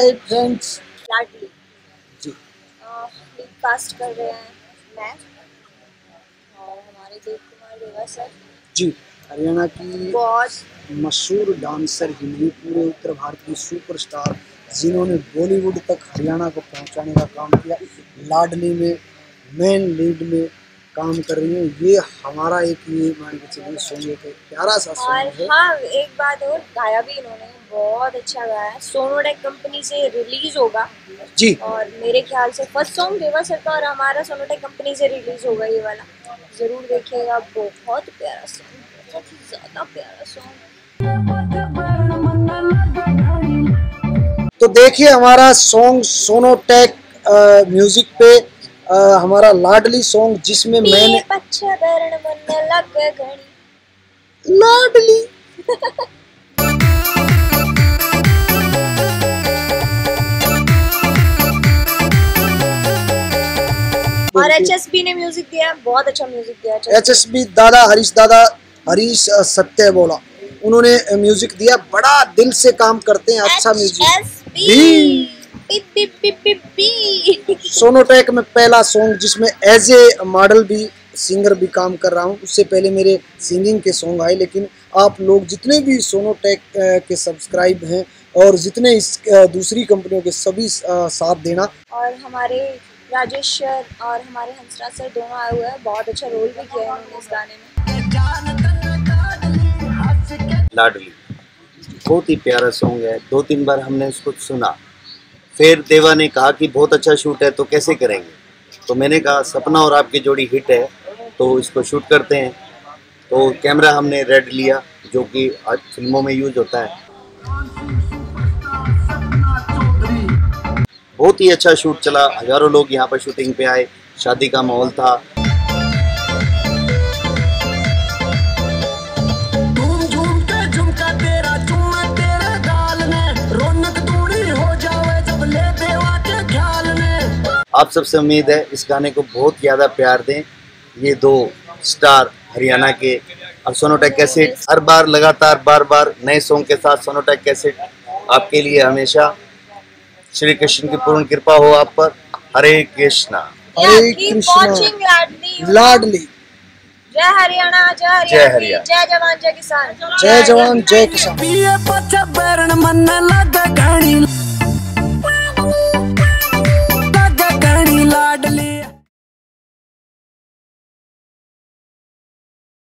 हाय friends. Ladli ji lead cast कर रहे हैं मैं और हमारे देव कुमार देवा सर जी, हरियाणा की बहुत मशहूर डांसर ही नहीं, पूरे उत्तर भारत की सुपरस्टार जिन्होंने बॉलीवुड तक हरियाणा को पहुंचाने का काम किया, लाडली में मेन लीड में काम कर रही है। ये हमारा एक ये मान के चलिए सॉन्ग, एक प्यारा सा और सॉन्ग है। हाँ, एक बात और, गाया भी इन्होंने बहुत अच्छा गाया है। सोनोटेक कंपनी से रिलीज होगा जी और मेरे ख्याल से फर्स्ट सॉन्ग देवा सर का और हमारा सोनोटेक कंपनी से रिलीज होगा ये वाला, जरूर देखिएगा। बहुत प्यारा सॉन्ग, बहुत ही ज्यादा प्यारा सॉन्ग। तो देखिए हमारा सॉन्ग सोनोटेक म्यूजिक पे हमारा लाडली सॉन्ग, जिसमें मैंने लाडली और HSB ने म्यूजिक दिया है, बहुत अच्छा म्यूजिक दिया है। HSB दादा हरीश सत्य बोला, उन्होंने म्यूजिक दिया। बड़ा दिल से काम करते हैं, अच्छा म्यूजिक। सोनोटेक में पहला सॉन्ग जिसमें एज ए मॉडल भी, सिंगर भी काम कर रहा हूँ। उससे पहले मेरे सिंगिंग के सॉन्ग आए, लेकिन आप लोग जितने भी सोनोटेक के सब्सक्राइब हैं और जितने इस दूसरी कंपनियों के सभी साथ देना। और हमारे राजेश सर और हमारे हंसराज सर दोनों आए हुए हैं, बहुत अच्छा रोल भी किया है उन्होंने इस गाने में। लाडली बहुत ही प्यारा सॉन्ग है, 2-3 बार हमने उसको सुना। फिर देवा ने कहा कि बहुत अच्छा शूट है तो कैसे करेंगे, तो मैंने कहा सपना और आपकी जोड़ी हिट है तो इसको शूट करते हैं। तो कैमरा हमने रेड लिया, जो कि आज फिल्मों में यूज होता है। बहुत ही अच्छा शूट चला, हजारों लोग यहाँ पर शूटिंग पे आए, शादी का माहौल था। आप सबसे उम्मीद है इस गाने को बहुत ज़्यादा प्यार दें। ये दो स्टार हरियाणा के, और सोनोटेक कैसेट हर बार लगातार बार नए सॉन्ग के साथ जय कैसेट आपके लिए हमेशा। श्री कृष्ण की पूर्ण कृपा हो आप पर। हरे कृष्णा। हरे कृष्णा। लाडली। जय हरियाणा, जय हरियाणा, जय जवान जय किसान, जय जवान जय किसान।